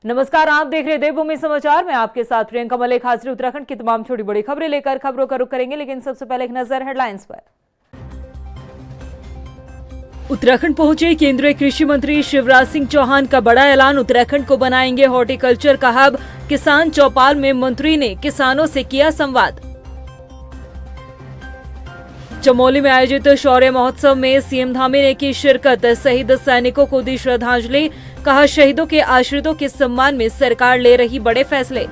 नमस्कार, आप देख रहे हैं देवभूमि समाचार में आपके साथ प्रियंका मलिक हाजिर। उत्तराखंड की तमाम छोटी बड़ी खबरें लेकर खबरों का रुख करेंगे, लेकिन सबसे पहले एक नजर हेडलाइंस पर। उत्तराखंड पहुंचे केंद्रीय कृषि मंत्री शिवराज सिंह चौहान का बड़ा ऐलान, उत्तराखंड को बनाएंगे हॉर्टिकल्चर का हब। किसान चौपाल में मंत्री ने किसानों से किया संवाद। चमोली में आयोजित शौर्य महोत्सव में सीएम धामी ने की शिरकत, शहीद सैनिकों को दी श्रद्धांजलि। कहा, शहीदों के आश्रितों के सम्मान में सरकार ले रही बड़े फैसले।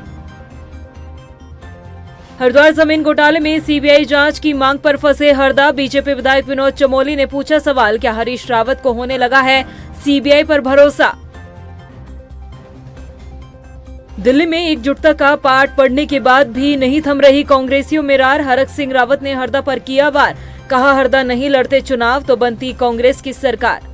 हरिद्वार जमीन घोटाले में सीबीआई जांच की मांग पर फंसे हरदा। बीजेपी विधायक विनोद चमोली ने पूछा सवाल, क्या हरीश रावत को होने लगा है सीबीआई पर भरोसा। दिल्ली में एकजुटता का पाठ पढ़ने के बाद भी नहीं थम रही कांग्रेसियों में रार। हरक सिंह रावत ने हरदा पर किया वार। कहा, हरदा नहीं लड़ते चुनाव तो बनती कांग्रेस की सरकार।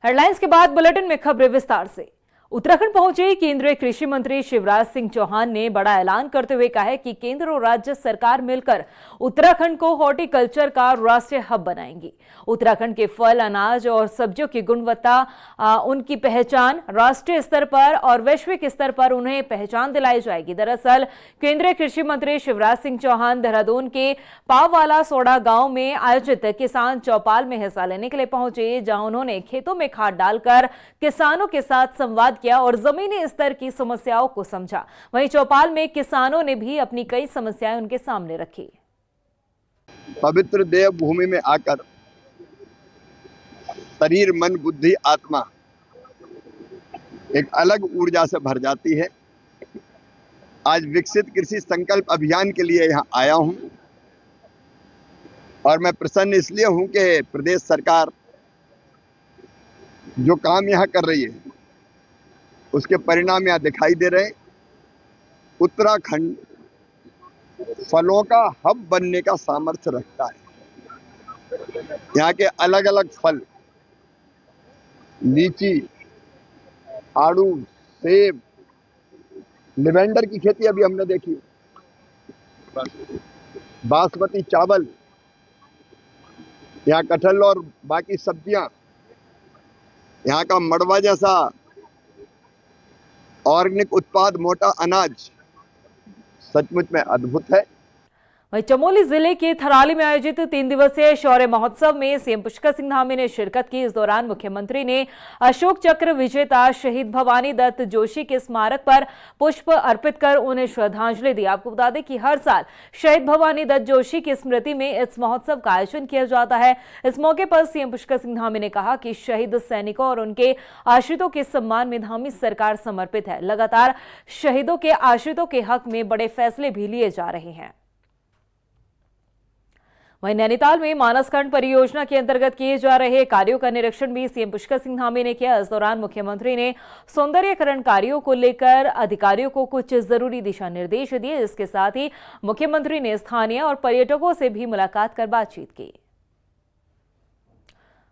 हेडलाइंस के बाद बुलेटिन में खबरें विस्तार से। उत्तराखंड पहुंचे केंद्रीय कृषि मंत्री शिवराज सिंह चौहान ने बड़ा ऐलान करते हुए कहा है कि केंद्र और राज्य सरकार मिलकर उत्तराखंड को हॉर्टिकल्चर का राष्ट्रीय हब बनाएंगी। उत्तराखंड के फल, अनाज और सब्जियों की गुणवत्ता, उनकी पहचान राष्ट्रीय स्तर पर और वैश्विक स्तर पर उन्हें पहचान दिलाई जाएगी। दरअसल केंद्रीय कृषि मंत्री शिवराज सिंह चौहान देहरादून के पाववाला सोडा गांव में आयोजित किसान चौपाल में हिस्सा लेने के लिए पहुंचे, जहां उन्होंने खेतों में खाद डालकर किसानों के साथ संवाद किया और जमीनी स्तर की समस्याओं को समझा। वहीं चौपाल में किसानों ने भी अपनी कई समस्याएं उनके सामने रखी। पवित्र देवभूमि में आकर शरीर, मन, बुद्धि, आत्मा एक अलग ऊर्जा से भर जाती है। आज विकसित कृषि संकल्प अभियान के लिए यहाँ आया हूँ और मैं प्रसन्न इसलिए हूँ कि प्रदेश सरकार जो काम यहाँ कर रही है उसके परिणाम यहाँ दिखाई दे रहे हैं। उत्तराखंड फलों का हब बनने का सामर्थ्य रखता है। यहाँ के अलग अलग फल, लीची, आड़ू, सेब, लिवेंडर की खेती अभी हमने देखी, बासमती चावल, यहाँ कटहल और बाकी सब्जियां, यहाँ का मड़वा जैसा ऑर्गेनिक उत्पाद, मोटा अनाज सचमुच में अद्भुत है। वहीं चमोली जिले के थराली में आयोजित 3 दिवसीय शौर्य महोत्सव में सीएम पुष्कर सिंह धामी ने शिरकत की। इस दौरान मुख्यमंत्री ने अशोक चक्र विजेता शहीद भवानी दत्त जोशी के स्मारक पर पुष्प अर्पित कर उन्हें श्रद्धांजलि दी। आपको बता दें कि हर साल शहीद भवानी दत्त जोशी की स्मृति में इस महोत्सव का आयोजन किया जाता है। इस मौके पर सीएम पुष्कर सिंह धामी ने कहा कि शहीद सैनिकों और उनके आश्रितों के सम्मान में धामी सरकार समर्पित है। लगातार शहीदों के आश्रितों के हक में बड़े फैसले भी लिए जा रहे हैं। वहीं नैनीताल में मानसखंड परियोजना के अंतर्गत किए जा रहे कार्यों का निरीक्षण भी सीएम पुष्कर सिंह धामी ने किया। इस दौरान मुख्यमंत्री ने सौंदर्यीकरण कार्यों को लेकर अधिकारियों को कुछ जरूरी दिशा निर्देश दिए। इसके साथ ही मुख्यमंत्री ने स्थानीय और पर्यटकों से भी मुलाकात कर बातचीत की।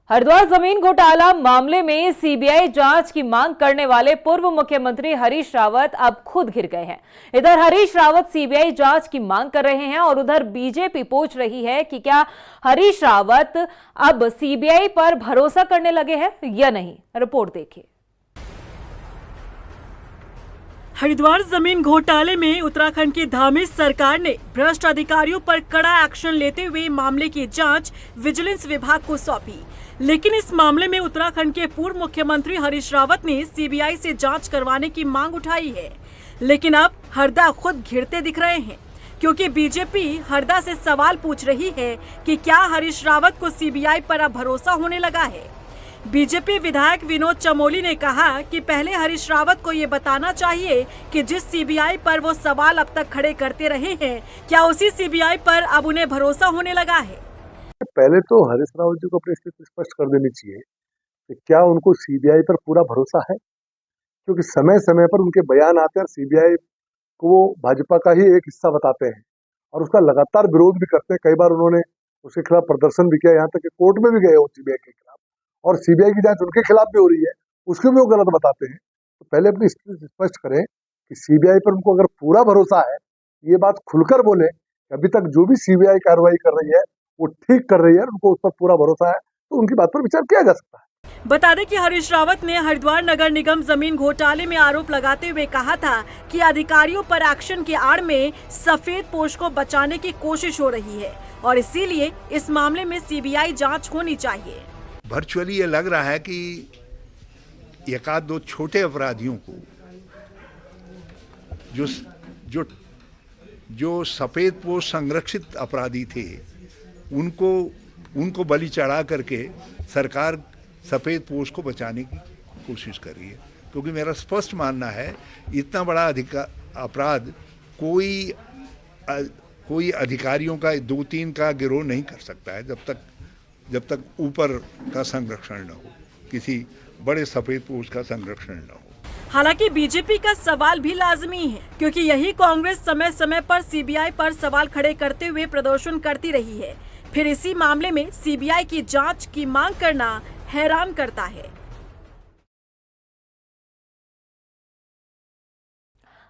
हरिद्वार जमीन घोटाला मामले में सीबीआई जांच की मांग करने वाले पूर्व मुख्यमंत्री हरीश रावत अब खुद घिर गए हैं। इधर हरीश रावत सीबीआई जांच की मांग कर रहे हैं और उधर बीजेपी पूछ रही है कि क्या हरीश रावत अब सीबीआई पर भरोसा करने लगे हैं या नहीं। रिपोर्ट देखिए। हरिद्वार जमीन घोटाले में उत्तराखंड की धामी सरकार ने भ्रष्ट अधिकारियों पर कड़ा एक्शन लेते हुए मामले की जांच विजिलेंस विभाग को सौंपी। लेकिन इस मामले में उत्तराखंड के पूर्व मुख्यमंत्री हरीश रावत ने सीबीआई से जांच करवाने की मांग उठाई है। लेकिन अब हरदा खुद घिरते दिख रहे हैं, क्योंकि बीजेपी हरदा से सवाल पूछ रही है कि क्या हरीश रावत को सीबीआई पर अब भरोसा होने लगा है। बीजेपी विधायक विनोद चमोली ने कहा कि पहले हरीश रावत को ये बताना चाहिए कि जिस सीबीआई पर वो सवाल अब तक खड़े करते रहे हैं, क्या उसी सीबीआई पर अब उन्हें भरोसा होने लगा है। पहले तो हरीश रावत जी को अपनी स्थिति स्पष्ट कर देनी चाहिए कि क्या उनको सीबीआई पर पूरा भरोसा है, क्योंकि समय समय पर उनके बयान आते हैं और सीबीआई को वो भाजपा का ही एक हिस्सा बताते हैं और उसका लगातार विरोध भी करते हैं। कई बार उन्होंने उसके खिलाफ प्रदर्शन भी किया, यहाँ तक कि कोर्ट में भी गए हो सीबीआई के खिलाफ, और सीबीआई की जांच उनके खिलाफ भी हो रही है, उसको भी वो गलत बताते हैं। तो पहले अपनी स्थिति स्पष्ट करें कि सीबीआई पर उनको अगर पूरा भरोसा है, ये बात खुलकर बोले कि अभी तक जो भी सीबीआई कार्रवाई कर रही है वो ठीक कर रही है, उनको उस पर पूरा भरोसा है, तो उनकी बात पर विचार किया जा सकता है। बता दें कि हरीश रावत ने हरिद्वार नगर निगम जमीन घोटाले में आरोप लगाते हुए कहा था कि अधिकारियों पर एक्शन की आड़ में सफेद पोश को बचाने की कोशिश हो रही है और इसीलिए इस मामले में सीबीआई जांच होनी चाहिए। वर्चुअली ये लग रहा है कि एक आध दो छोटे अपराधियों को जो सफेद पोश संरक्षित अपराधी थे उनको बलि चढ़ा करके सरकार सफेद पोश को बचाने की कोशिश कर रही है, क्योंकि मेरा स्पष्ट मानना है इतना बड़ा अपराध कोई अधिकारियों का 2-3 का गिरोह नहीं कर सकता है जब तक ऊपर का संरक्षण न हो, किसी बड़े सफेद पोश का संरक्षण न हो। हालांकि बीजेपी का सवाल भी लाजमी है, क्योंकि यही कांग्रेस समय समय पर सीबीआई पर सवाल खड़े करते हुए प्रदर्शन करती रही है। फिर इसी मामले में सीबीआई की जांच की मांग करना हैरान करता है।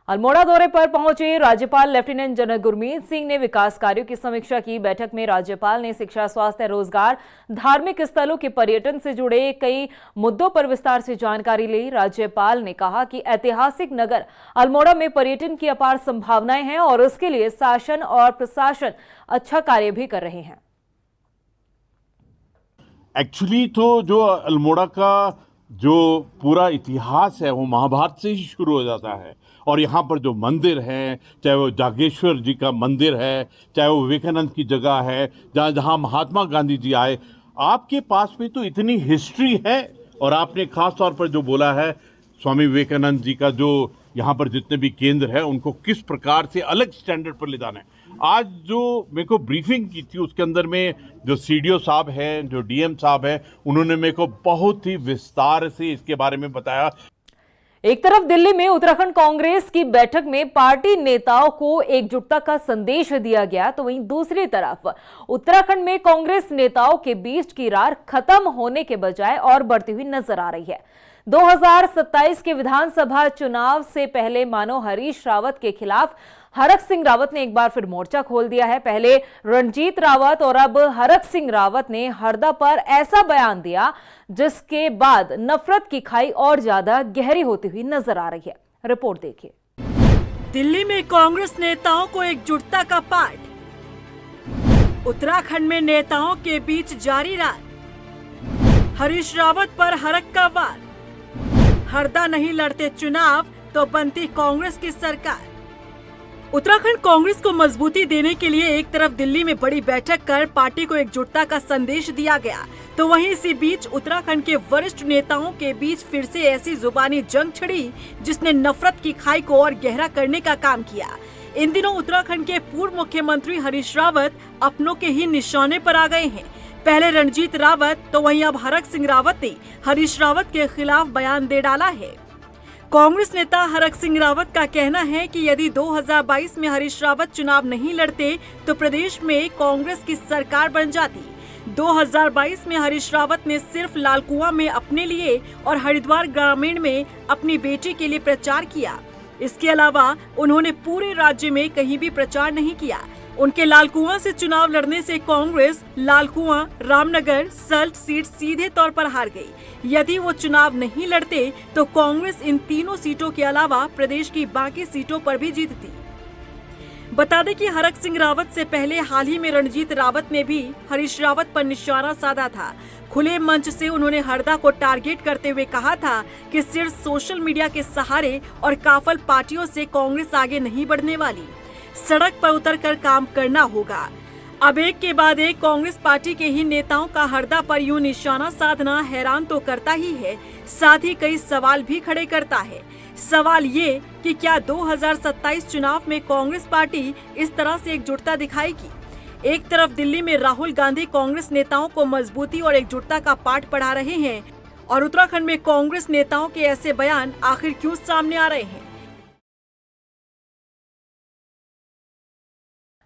अल्मोड़ा दौरे पर पहुंचे राज्यपाल लेफ्टिनेंट जनरल गुरमीत सिंह ने विकास कार्यों की समीक्षा की। बैठक में राज्यपाल ने शिक्षा, स्वास्थ्य, रोजगार, धार्मिक स्थलों के पर्यटन से जुड़े कई मुद्दों पर विस्तार से जानकारी ली। राज्यपाल ने कहा कि ऐतिहासिक नगर अल्मोड़ा में पर्यटन की अपार संभावनाएं हैं और उसके लिए शासन और प्रशासन अच्छा कार्य भी कर रहे हैं। एक्चुअली तो जो अल्मोड़ा का जो पूरा इतिहास है वो महाभारत से ही शुरू हो जाता है और यहाँ पर जो मंदिर हैं, चाहे वो जागेश्वर जी का मंदिर है, चाहे वो विवेकानंद की जगह है, जहाँ महात्मा गांधी जी आए, आपके पास में तो इतनी हिस्ट्री है। और आपने खास तौर पर जो बोला है स्वामी विवेकानंद जी का जो यहाँ पर जितने भी केंद्र है उनको किस प्रकार से अलग स्टैंडर्ड पर ले जाना है। आज जो मेरे को ब्रीफिंग की थी उसके अंदर में जो सीडीओ साहब हैं, जो डीएम साहब हैं, उन्होंने मेरे को बहुत ही विस्तार से इसके बारे में बताया। एक तरफ दिल्ली में उत्तराखंड कांग्रेस की बैठक में पार्टी नेताओं को एकजुटता का संदेश दिया गया, तो वहीं दूसरी तरफ उत्तराखंड में कांग्रेस नेताओं के बीच की रार खत्म होने के बजाय और बढ़ती हुई नजर आ रही है। 2027 के विधानसभा चुनाव से पहले मानो हरीश रावत के खिलाफ हरक सिंह रावत ने एक बार फिर मोर्चा खोल दिया है। पहले रणजीत रावत और अब हरक सिंह रावत ने हरदा पर ऐसा बयान दिया जिसके बाद नफरत की खाई और ज्यादा गहरी होती हुई नजर आ रही है। रिपोर्ट देखिए। दिल्ली में कांग्रेस नेताओं को एकजुटता का पाठ, उत्तराखंड में नेताओं के बीच जारी रार, हरीश रावत पर हरक का वार, हरदा नहीं लड़ते चुनाव तो बनती कांग्रेस की सरकार। उत्तराखंड कांग्रेस को मजबूती देने के लिए एक तरफ दिल्ली में बड़ी बैठक कर पार्टी को एकजुटता का संदेश दिया गया, तो वहीं इसी बीच उत्तराखंड के वरिष्ठ नेताओं के बीच फिर से ऐसी जुबानी जंग छिड़ी जिसने नफरत की खाई को और गहरा करने का काम किया। इन दिनों उत्तराखंड के पूर्व मुख्यमंत्री हरीश रावत अपनों के ही निशाने पर आ गए हैं। पहले रणजीत रावत तो वहीं अब हरक सिंह रावत ने हरीश रावत के खिलाफ बयान दे डाला है। कांग्रेस नेता हरक सिंह रावत का कहना है कि यदि 2022 में हरीश रावत चुनाव नहीं लड़ते तो प्रदेश में कांग्रेस की सरकार बन जाती। 2022 में हरीश रावत ने सिर्फ लालकुआं में अपने लिए और हरिद्वार ग्रामीण में अपनी बेटी के लिए प्रचार किया। इसके अलावा उन्होंने पूरे राज्य में कहीं भी प्रचार नहीं किया। उनके लालकुआं से चुनाव लड़ने से कांग्रेस लालकुआं, रामनगर, सल्ट सीट सीधे तौर पर हार गई। यदि वो चुनाव नहीं लड़ते तो कांग्रेस इन तीनों सीटों के अलावा प्रदेश की बाकी सीटों पर भी जीतती। बता दें कि हरक सिंह रावत से पहले हाल ही में रणजीत रावत ने भी हरीश रावत पर निशाना साधा था। खुले मंच से उन्होंने हरदा को टारगेट करते हुए कहा था कि सिर्फ सोशल मीडिया के सहारे और काफल पार्टियों से कांग्रेस आगे नहीं बढ़ने वाली, सड़क पर उतरकर काम करना होगा। अब एक के बाद एक कांग्रेस पार्टी के ही नेताओं का हरदा पर यूं निशाना साधना हैरान तो करता ही है, साथ ही कई सवाल भी खड़े करता है। सवाल ये कि क्या 2027 चुनाव में कांग्रेस पार्टी इस तरह से एकजुटता दिखाएगी? एक तरफ दिल्ली में राहुल गांधी कांग्रेस नेताओं को मजबूती और एकजुटता का पाठ पढ़ा रहे हैं और उत्तराखंड में कांग्रेस नेताओं के ऐसे बयान आखिर क्यों सामने आ रहे हैं?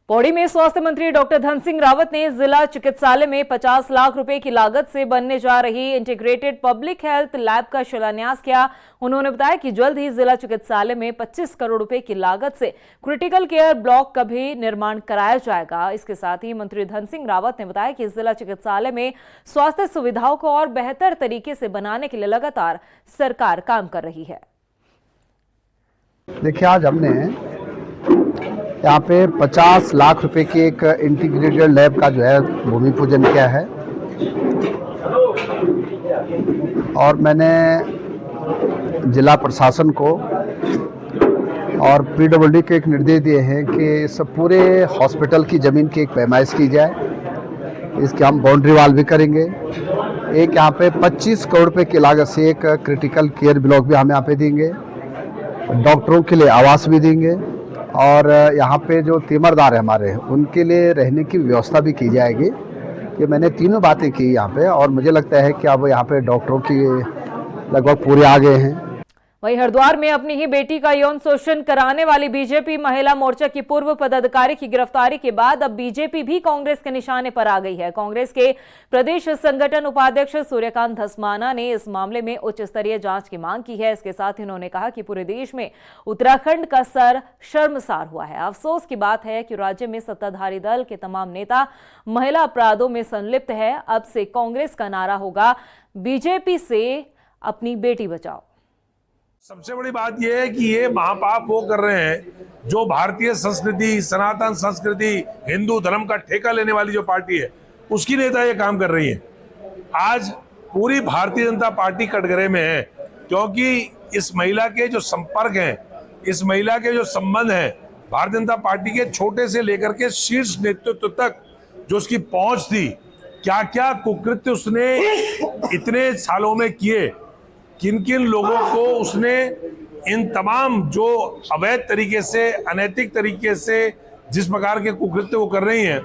पौड़ी में स्वास्थ्य मंत्री डॉक्टर धन सिंह रावत ने जिला चिकित्सालय में 50 लाख रुपए की लागत से बनने जा रही इंटीग्रेटेड पब्लिक हेल्थ लैब का शिलान्यास किया। उन्होंने बताया कि जल्द ही जिला चिकित्सालय में 25 करोड़ रुपए की लागत से क्रिटिकल केयर ब्लॉक का भी निर्माण कराया जाएगा। इसके साथ ही मंत्री धन सिंह रावत ने बताया कि जिला चिकित्सालय में स्वास्थ्य सुविधाओं को और बेहतर तरीके से बनाने के लिए लगातार सरकार काम कर रही है। देखिए, आज हमने यहाँ पे 50 लाख रुपए की एक इंटीग्रेटेड लैब का जो है भूमि पूजन किया है और मैंने जिला प्रशासन को और पीडब्ल्यूडी को एक निर्देश दिए हैं कि इस पूरे हॉस्पिटल की ज़मीन की एक पैमाइश की जाए। इसके हम बाउंड्री वाल भी करेंगे। एक यहाँ पे 25 करोड़ रुपए की लागत से एक क्रिटिकल केयर ब्लॉक भी हम यहाँ पे देंगे, डॉक्टरों के लिए आवास भी देंगे और यहाँ पे जो तीमरदार है हमारे, उनके लिए रहने की व्यवस्था भी की जाएगी। ये मैंने तीनों बातें की यहाँ पे और मुझे लगता है कि अब यहाँ पे डॉक्टरों की लगभग पूरे आ गए हैं। वहीं हरिद्वार में अपनी ही बेटी का यौन शोषण कराने वाली बीजेपी महिला मोर्चा की पूर्व पदाधिकारी की गिरफ्तारी के बाद अब बीजेपी भी कांग्रेस के निशाने पर आ गई है। कांग्रेस के प्रदेश संगठन उपाध्यक्ष सूर्यकांत धस्माना ने इस मामले में उच्च स्तरीय जांच की मांग की है। इसके साथ ही उन्होंने कहा कि पूरे देश में उत्तराखंड का सर शर्मसार हुआ है। अफसोस की बात है कि राज्य में सत्ताधारी दल के तमाम नेता महिला अपराधों में संलिप्त है। अब से कांग्रेस का नारा होगा, बीजेपी से अपनी बेटी बचाओ। सबसे बड़ी बात यह है कि ये महापाप वो कर रहे हैं जो भारतीय संस्कृति, सनातन संस्कृति, हिंदू धर्म का ठेका लेने वाली जो पार्टी है, उसकी नेता ये काम कर रही है। आज पूरी भारतीय जनता पार्टी कटघरे में है क्योंकि इस महिला के जो संपर्क हैं, इस महिला के जो संबंध हैं, भारतीय जनता पार्टी के छोटे से लेकर के शीर्ष नेतृत्व तक जो उसकी पहुंच थी, क्या क्या कुकृत्य उसने इतने सालों में किए, किन किन लोगों को उसने इन तमाम जो अवैध तरीके से, अनैतिक तरीके से जिस प्रकार के कुकृत्य वो कर रही हैं,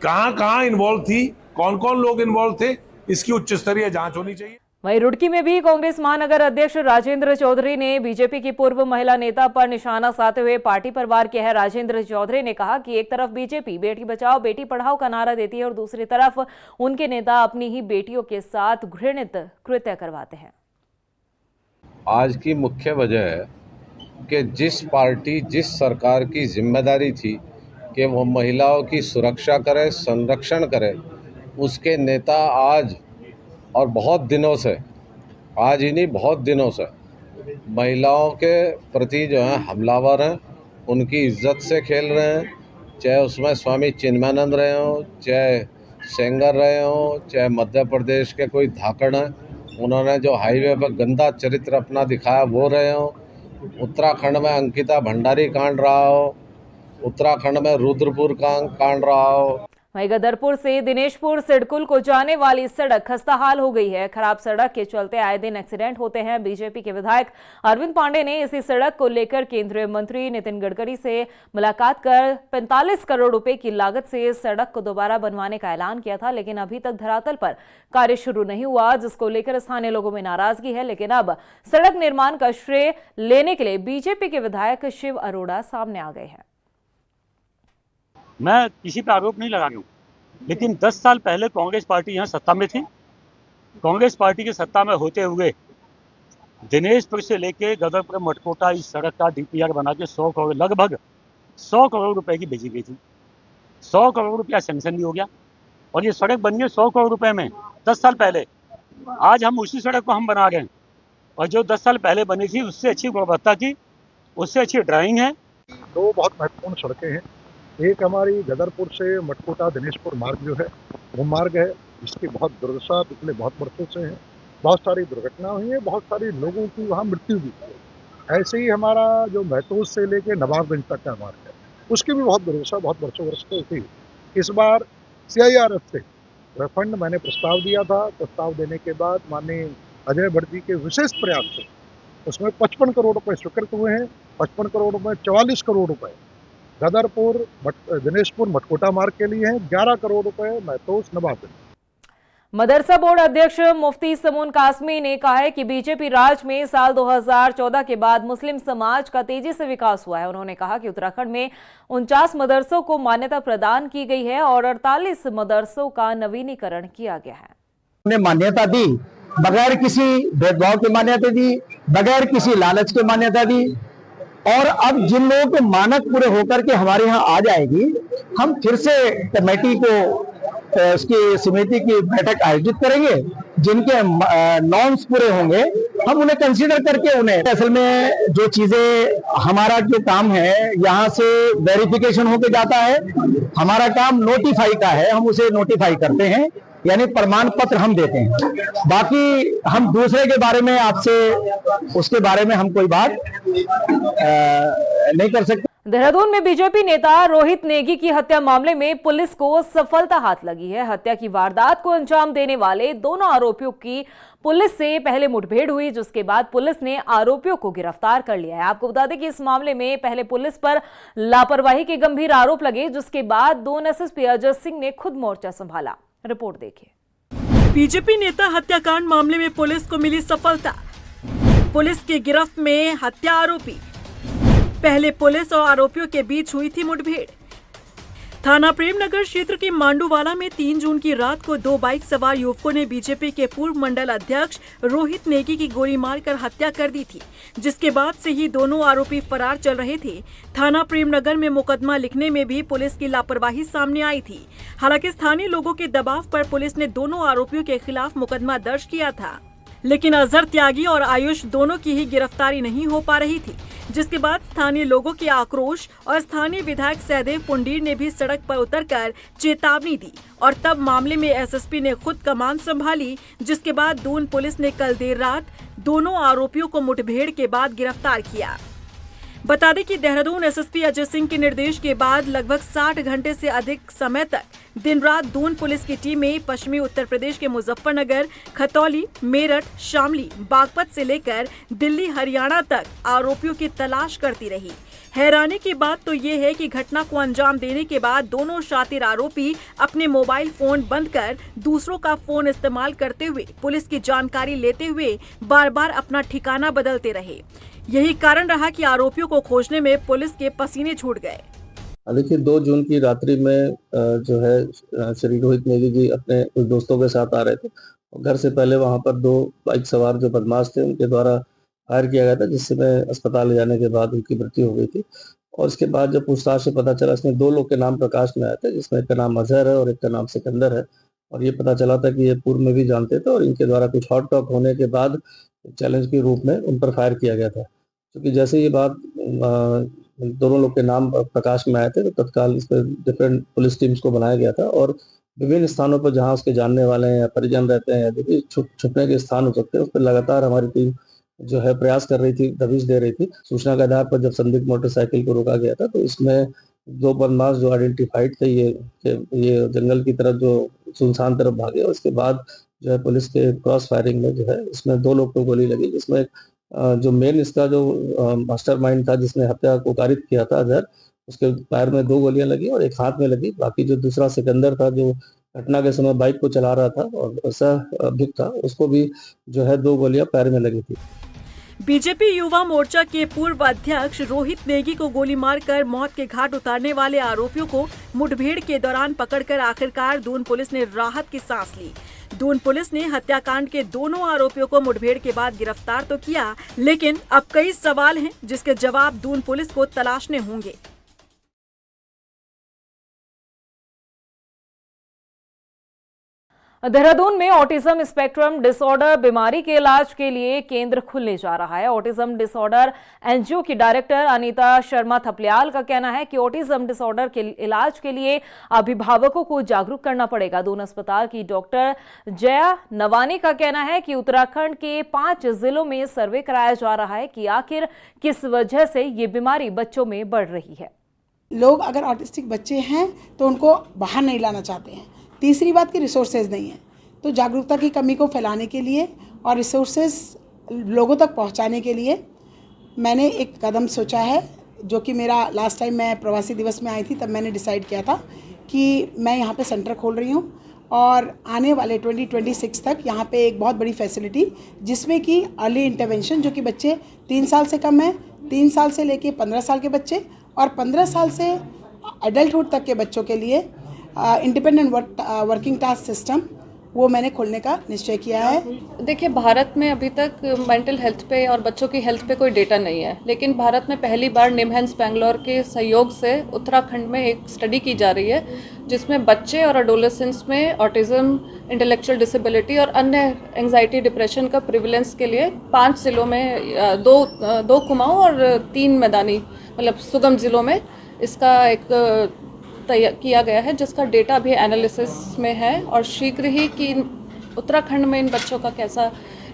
कहां कहां इन्वॉल्व थी, कौन कौन लोग इन्वॉल्व थे, इसकी उच्च स्तरीय जांच होनी चाहिए। वहीं रुड़की में भी कांग्रेस महानगर अध्यक्ष राजेंद्र चौधरी ने बीजेपी की पूर्व महिला नेता पर निशाना साधते हुए पार्टी पर वार किया है। राजेंद्र चौधरी ने कहा कि एक तरफ बीजेपी बेटी बचाओ बेटी पढ़ाओ का नारा देती है और दूसरी तरफ उनके नेता अपनी ही बेटियों के साथ घृणित कृत्य करवाते हैं। आज की मुख्य वजह है कि जिस पार्टी, जिस सरकार की जिम्मेदारी थी कि वो महिलाओं की सुरक्षा करे, संरक्षण करे, उसके नेता आज और बहुत दिनों से, आज ही नहीं बहुत दिनों से महिलाओं के प्रति जो है हमलावर हैं, उनकी इज्जत से खेल रहे हैं। चाहे उसमें स्वामी चिन्मयानंद रहे हों, चाहे सेंगर रहे हों, चाहे मध्य प्रदेश के कोई धाकड़ हैं, उन्होंने जो हाईवे पर गंदा चरित्र अपना दिखाया वो रहे हो, उत्तराखंड में अंकिता भंडारी कांड रहा हो, उत्तराखंड में रुद्रपुर का कांड रहा हो। वहीं गदरपुर से दिनेशपुर सिडकुल को जाने वाली सड़क खस्ताहाल हो गई है। खराब सड़क के चलते आए दिन एक्सीडेंट होते हैं। बीजेपी के विधायक अरविंद पांडे ने इसी सड़क को लेकर केंद्रीय मंत्री नितिन गडकरी से मुलाकात कर 45 करोड़ रुपए की लागत से इस सड़क को दोबारा बनवाने का ऐलान किया था, लेकिन अभी तक धरातल पर कार्य शुरू नहीं हुआ, जिसको लेकर स्थानीय लोगों में नाराजगी है। लेकिन अब सड़क निर्माण का श्रेय लेने के लिए बीजेपी के विधायक शिव अरोड़ा सामने आ गए हैं। मैं किसी पे आरोप नहीं लगा रहा हूँ, लेकिन 10 साल पहले कांग्रेस पार्टी यहाँ सत्ता में थी। कांग्रेस पार्टी की सत्ता में होते हुए दिनेशपुर से लेके गदरपुर मटकोटा इस सड़क का डीपीआर बना के लगभग 100 करोड़ रुपए की भेजी गई थी। 100 करोड़ रुपया सैंक्शन भी हो गया और ये सड़क बनी है 100 करोड़ रुपए में 10 साल पहले। आज हम उसी सड़क को हम बना रहे हैं और जो 10 साल पहले बनी थी उससे अच्छी गुणवत्ता की, उससे अच्छी ड्राइंग है। दो बहुत महत्वपूर्ण सड़कें हैं। एक हमारी गदरपुर से मटकोटा दिनेशपुर मार्ग जो है वो मार्ग है जिसकी बहुत दुर्दशा पिछले बहुत वर्षों से है। बहुत सारी दुर्घटना हुई है, बहुत सारे लोगों की वहाँ मृत्यु भी हुई है। ऐसे ही हमारा जो महतूत से लेके नवाबगंज तक का मार्ग है उसकी भी बहुत दुर्दशा बहुत वर्षों से थी। इस बार CIRF से फंड मैंने प्रस्ताव दिया था। प्रस्ताव देने के बाद माननीय अजय भट्ट जी के विशेष प्रयास से उसमें 55 करोड़ रुपए स्वीकृत हुए हैं। 55 करोड़ रुपए 44 करोड़ रुपए गदरपुर दिनेशपुर मटकोटा मार्ग के लिए हैं, 11 करोड़ रुपए महतोस नवाबगंज। मदरसा बोर्ड अध्यक्ष मुफ्ती समून कासमी ने कहा है कि बीजेपी राज में साल 2014 के बाद मुस्लिम समाज का तेजी से विकास हुआ है। उन्होंने कहा कि उत्तराखंड में 49 मदरसों को मान्यता प्रदान की गई है और 48 मदरसों का नवीनीकरण किया गया है। ने मान्यता दी, बगैर किसी भेदभाव की मान्यता दी, बगैर किसी लालच की मान्यता दी। और अब जिन लोगों के मानक पूरे होकर के हमारे यहाँ आ जाएगी, हम फिर से कमेटी को उसकी समिति की बैठक आयोजित करेंगे। जिनके नॉर्म्स पूरे होंगे हम उन्हें कंसीडर करके उन्हें, असल में जो चीजें हमारा जो काम है यहाँ से वेरिफिकेशन होके जाता है, हमारा काम नोटिफाई का है, हम उसे नोटिफाई करते हैं, यानी प्रमाण पत्र हम देते हैं। बाकी हम दूसरे के बारे में आपसे उसके बारे में हम कोई बात नहीं कर सकते। देहरादून में बीजेपी नेता रोहित नेगी की हत्या मामले में पुलिस को सफलता हाथ लगी है। हत्या की वारदात को अंजाम देने वाले दोनों आरोपियों की पुलिस से पहले मुठभेड़ हुई, जिसके बाद पुलिस ने आरोपियों को गिरफ्तार कर लिया है। आपको बता दें कि इस मामले में पहले पुलिस पर लापरवाही के गंभीर आरोप लगे, जिसके बाद 2 एसएसपी अजय सिंह ने खुद मोर्चा संभाला। रिपोर्ट देखिए। बीजेपी नेता हत्याकांड मामले में पुलिस को मिली सफलता। पुलिस की गिरफ्त में हत्या आरोपी। पहले पुलिस और आरोपियों के बीच हुई थी मुठभेड़। थाना प्रेमनगर क्षेत्र के मांडूवाला में 3 जून की रात को 2 बाइक सवार युवकों ने बीजेपी के पूर्व मंडल अध्यक्ष रोहित नेगी की गोली मारकर हत्या कर दी थी, जिसके बाद से ही दोनों आरोपी फरार चल रहे थे। थाना प्रेमनगर में मुकदमा लिखने में भी पुलिस की लापरवाही सामने आई थी। हालांकि स्थानीय लोगों के दबाव पर पुलिस ने दोनों आरोपियों के खिलाफ मुकदमा दर्ज किया था, लेकिन अजहर त्यागी और आयुष दोनों की ही गिरफ्तारी नहीं हो पा रही थी, जिसके बाद स्थानीय लोगों के आक्रोश और स्थानीय विधायक सहदेव पुंडीर ने भी सड़क पर उतरकर चेतावनी दी और तब मामले में एसएसपी ने खुद कमान संभाली, जिसके बाद दून पुलिस ने कल देर रात दोनों आरोपियों को मुठभेड़ के बाद गिरफ्तार किया। बता दें कि देहरादून एसएसपी अजय सिंह के निर्देश के बाद लगभग 60 घंटे से अधिक समय तक दिन रात दून पुलिस की टीमें पश्चिमी उत्तर प्रदेश के मुजफ्फरनगर, खतौली, मेरठ, शामली, बागपत से लेकर दिल्ली, हरियाणा तक आरोपियों की तलाश करती रही। हैरानी की बात तो ये है कि घटना को अंजाम देने के बाद दोनों शातिर आरोपी अपने मोबाइल फोन बंद कर दूसरों का फोन इस्तेमाल करते हुए पुलिस की जानकारी लेते हुए बार बार अपना ठिकाना बदलते रहे। यही कारण रहा कि आरोपियों को खोजने में पुलिस के पसीने छूट गए। देखिए 2 जून की रात्रि में जो है श्री रोहित नेगी जी अपने कुछ दोस्तों के साथ आ रहे थे। घर से पहले वहां पर 2 बाइक सवार जो बदमाश थे उनके द्वारा फायर किया गया था, जिसमें अस्पताल ले जाने के बाद उनकी मृत्यु हो गई थी। और इसके बाद जब पूछताछ से पता चला, इसमें 2 लोग के नाम प्रकाश में आए थे, जिसमें एक का नाम अजहर है और एक का नाम सिकंदर है। और ये पता चला था कि ये पूर्व में भी जानते थे और इनके द्वारा कुछ हॉट टॉक होने के बाद चैलेंज के रूप में उन पर फायर किया गया था। क्योंकि जैसे ये बात दोनों लोग के नाम प्रकाश में आए थे तो तत्काल इस पर डिफरेंट पुलिस टीम्स को बनाया गया था और विभिन्न स्थानों पर जहां उसके जानने वाले हैं या परिजन रहते हैं या जो भी छुपने के स्थान हो सकते हैं उस पर लगातार हमारी टीम जो है प्रयास कर रही थी, दबिश दे रही थी। सूचना के आधार पर जब संदिग्ध मोटरसाइकिल को रोका गया था तो इसमें 2 बदमाश जो आइडेंटिफाइड थे ये जंगल की तरफ जो सुनसान तरफ भागे और इसके बाद जो है पुलिस के क्रॉस फायरिंग में जो है इसमें 2 लोग को गोली लगी, जिसमें जो मेन इसका जो मास्टरमाइंड था जिसने हत्या को कारित किया था अजहर, उसके पैर में 2 गोलियां लगी और एक हाथ में लगी। बाकी जो दूसरा सिकंदर था जो घटना के समय बाइक को चला रहा था और ऐसा अभियुक्त था, उसको भी जो है 2 गोलियां पैर में लगी थी। बीजेपी युवा मोर्चा के पूर्व अध्यक्ष रोहित नेगी को गोली मारकर मौत के घाट उतारने वाले आरोपियों को मुठभेड़ के दौरान पकड़कर आखिरकार दून पुलिस ने राहत की सांस ली। दून पुलिस ने हत्याकांड के दोनों आरोपियों को मुठभेड़ के बाद गिरफ्तार तो किया, लेकिन अब कई सवाल हैं जिसके जवाब दून पुलिस को तलाशने होंगे। देहरादून में ऑटिज्म स्पेक्ट्रम डिसऑर्डर बीमारी के इलाज के लिए केंद्र खुलने जा रहा है। ऑटिज्म डिसऑर्डर एनजीओ की डायरेक्टर अनीता शर्मा थपलियाल का कहना है कि ऑटिज्म डिसऑर्डर के इलाज के लिए अभिभावकों को जागरूक करना पड़ेगा। दून अस्पताल की डॉक्टर जया नवानी का कहना है कि उत्तराखंड के 5 जिलों में सर्वे कराया जा रहा है कि आखिर किस वजह से ये बीमारी बच्चों में बढ़ रही है। लोग अगर ऑटिस्टिक बच्चे हैं तो उनको बाहर नहीं लाना चाहते हैं। तीसरी बात कि रिसोर्सेज नहीं है, तो जागरूकता की कमी को फैलाने के लिए और रिसोर्सेज लोगों तक पहुंचाने के लिए मैंने एक कदम सोचा है, जो कि मेरा लास्ट टाइम मैं प्रवासी दिवस में आई थी तब मैंने डिसाइड किया था कि मैं यहाँ पे सेंटर खोल रही हूँ और आने वाले 2026 तक यहाँ पे एक बहुत बड़ी फैसिलिटी जिसमें कि अर्ली इंटरवेंशन, जो कि बच्चे 3 साल से कम हैं, 3 साल से लेके 15 साल के बच्चे और 15 साल से एडल्टहुड तक के बच्चों के लिए इंडिपेंडेंट वर्किंग टास्क सिस्टम वो मैंने खोलने का निश्चय किया है। देखिए, भारत में अभी तक मेंटल हेल्थ पे और बच्चों की हेल्थ पे कोई डेटा नहीं है, लेकिन भारत में पहली बार निमहैंस बैंगलोर के सहयोग से उत्तराखंड में एक स्टडी की जा रही है जिसमें बच्चे और एडोलेसेंट्स में ऑटिज्म, इंटेलेक्चुअल डिसेबिलिटी और अन्य एंजाइटी, डिप्रेशन का प्रिविलेंस के लिए 5 जिलों में, दो कुमाऊं और 3 मैदानी मतलब सुगम जिलों में इसका एक किया गया है, जिसका डेटा भी एनालिसिस में है और शीघ्र ही कि उत्तराखंड में इन बच्चों का कैसा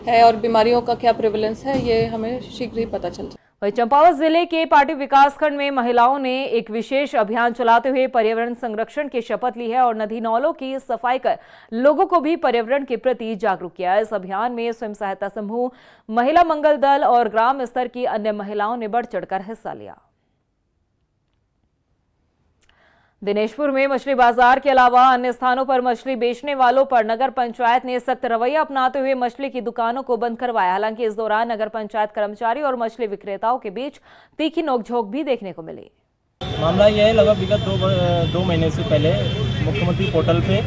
है और बीमारियों का क्या प्रिविलेंस है, ये हमें शीघ्र ही पता चल जाए। वहीं चंपावत जिले के पाटी विकासखंड में महिलाओं ने एक विशेष अभियान चलाते हुए पर्यावरण संरक्षण की शपथ ली है और नदी नालों की सफाई कर लोगों को भी पर्यावरण के प्रति जागरूक किया। इस अभियान में स्वयं सहायता समूह, महिला मंगल दल और ग्राम स्तर की अन्य महिलाओं ने बढ़ चढ़कर हिस्सा लिया। दिनेशपुर में मछली बाजार के अलावा अन्य स्थानों पर मछली बेचने वालों पर नगर पंचायत ने सख्त रवैया अपनाते हुए मछली की दुकानों को बंद करवाया। हालांकि इस दौरान नगर पंचायत कर्मचारी और मछली विक्रेताओं के बीच तीखी नोकझोंक भी देखने को मिली। मामला यह है, लगभग विगत दो महीने से पहले मुख्यमंत्री पोर्टल पे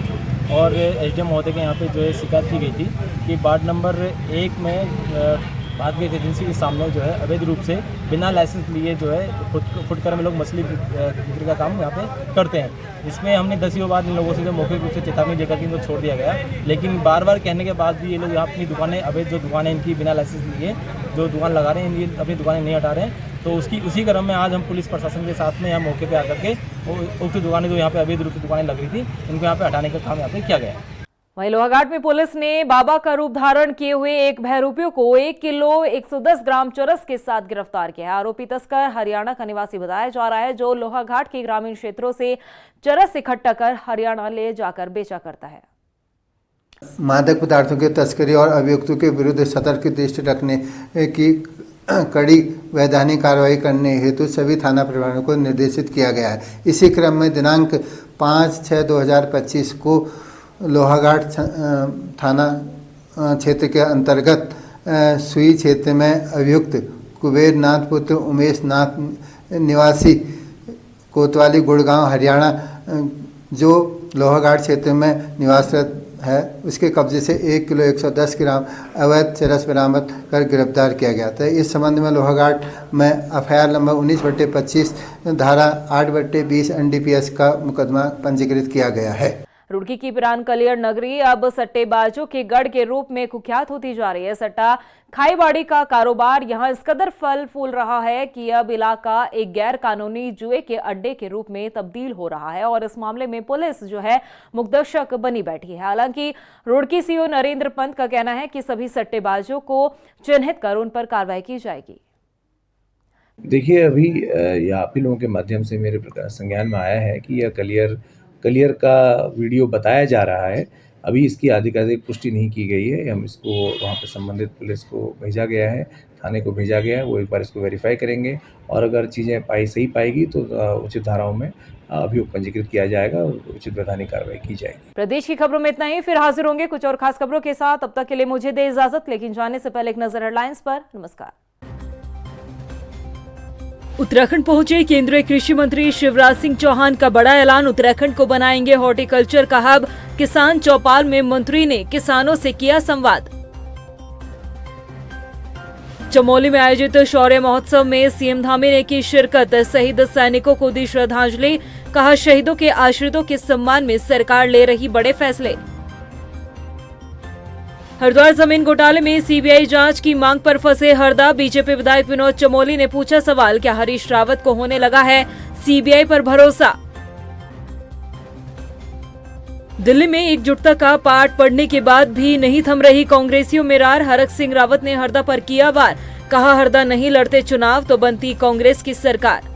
और एसडीएम महोदय के यहाँ पे जो है शिकायत की गई थी कि वार्ड नंबर 1 में भारत गैस एजेंसी के सामने जो है अवैध रूप से बिना लाइसेंस लिए जो है फुटकर में लोग मछली बिक्री का काम यहाँ पे करते हैं। इसमें हमने 10 बार इन लोगों से जो मौखिक रूप से चेतावनी देकर के इनको छोड़ दिया गया, लेकिन बार बार कहने के बाद भी ये लोग यहाँ अपनी दुकानें, अवैध जो दुकानें इनकी बिना लाइसेंस लिए जो दुकान लगा रहे हैं, इनकी अपनी दुकानें नहीं हटा रहे हैं। तो उसी क्रम में आज हम पुलिस प्रशासन के साथ में यहाँ मौके पर आकर के उक्त दुकानें जो यहाँ पे अवैध रूप से दुकानें लग रही थी इनको यहाँ पे हटाने का काम यहाँ पे किया गया। वहीं लोहाघाट में पुलिस ने बाबा का रूप धारण किए हुए एक बहरूपियों को 1 किलो 110 ग्राम चरस के साथ गिरफ्तार किया है। आरोपी तस्कर हरियाणा का निवासी बताया जा रहा है, जो लोहाघाट के ग्रामीण क्षेत्रों से चरस इकट्ठा कर हरियाणा ले जाकर बेचा करता है। मादक पदार्थों की तस्करी और अभियुक्तों के विरुद्ध सतर्क दृष्टि रखने की कड़ी वैधानिक कार्रवाई करने हेतु सभी थाना प्रभारियों को निर्देशित किया गया है। इसी क्रम में दिनांक 5/6/2025 को लोहाघाट थाना क्षेत्र के अंतर्गत सुई क्षेत्र में अभियुक्त कुबेर नाथ पुत्र उमेश नाथ निवासी कोतवाली गुड़गांव हरियाणा, जो लोहाघाट क्षेत्र में निवासरत है, उसके कब्जे से 1 किलो 110 ग्राम अवैध चरस बरामद कर गिरफ्तार किया गया था। इस संबंध में लोहाघाट में एफआईआर नंबर 19/25 धारा 8/20 एनडीपीएस का मुकदमा पंजीकृत किया गया है। रुड़की की पिरान कलियर नगरी अब सट्टेबाजों के गढ़ के रूप में कुख्यात होती जा रही है। सट्टा खाईबाड़ी का कारोबार यहां इस कदर फल फूल रहा है कि अब इलाका एक गैर कानूनी जुए के अड्डे के रूप में तब्दील हो रहा है और इस मामले में पुलिस जो है मुकदर्शक बनी बैठी है। हालांकि रुड़की सीओ नरेंद्र पंत का कहना है कि सभी सट्टेबाजों को चिन्हित कर उन पर कार्रवाई की जाएगी। देखिए, अभी यह आप ही लोगों के माध्यम से मेरे संज्ञान में आया है कि यह कलियर का वीडियो बताया जा रहा है। अभी इसकी आधिकारिक पुष्टि नहीं की गई है। हम इसको वहाँ पर संबंधित पुलिस को भेजा गया है, थाने को भेजा गया है, वो एक बार इसको वेरीफाई करेंगे और अगर चीज़ें सही पाएगी तो उचित धाराओं में अभियोग पंजीकृत किया जाएगा और उचित वैधानिक कार्रवाई की जाएगी। प्रदेश की खबरों में इतना ही, फिर हाजिर होंगे कुछ और खास खबरों के साथ। अब तक के लिए मुझे दे इजाजत, लेकिन जाने से पहले एक नजर हेडलाइंस पर। नमस्कार। उत्तराखंड पहुंचे केंद्रीय कृषि मंत्री शिवराज सिंह चौहान का बड़ा ऐलान, उत्तराखंड को बनाएंगे हॉर्टिकल्चर का हब। किसान चौपाल में मंत्री ने किसानों से किया संवाद। चमोली में आयोजित शौर्य महोत्सव में सीएम धामी ने की शिरकत, शहीद सैनिकों को दी श्रद्धांजलि। कहा, शहीदों के आश्रितों के सम्मान में सरकार ले रही बड़े फैसले। हरिद्वार जमीन घोटाले में सीबीआई जांच की मांग पर फंसे हरदा। बीजेपी विधायक विनोद चमोली ने पूछा सवाल, क्या हरीश रावत को होने लगा है सीबीआई पर भरोसा। दिल्ली में एकजुटता का पाठ पढ़ने के बाद भी नहीं थम रही कांग्रेसियों में रार। हरक सिंह रावत ने हरदा पर किया वार। कहा, हरदा नहीं लड़ते चुनाव तो बनती कांग्रेस की सरकार।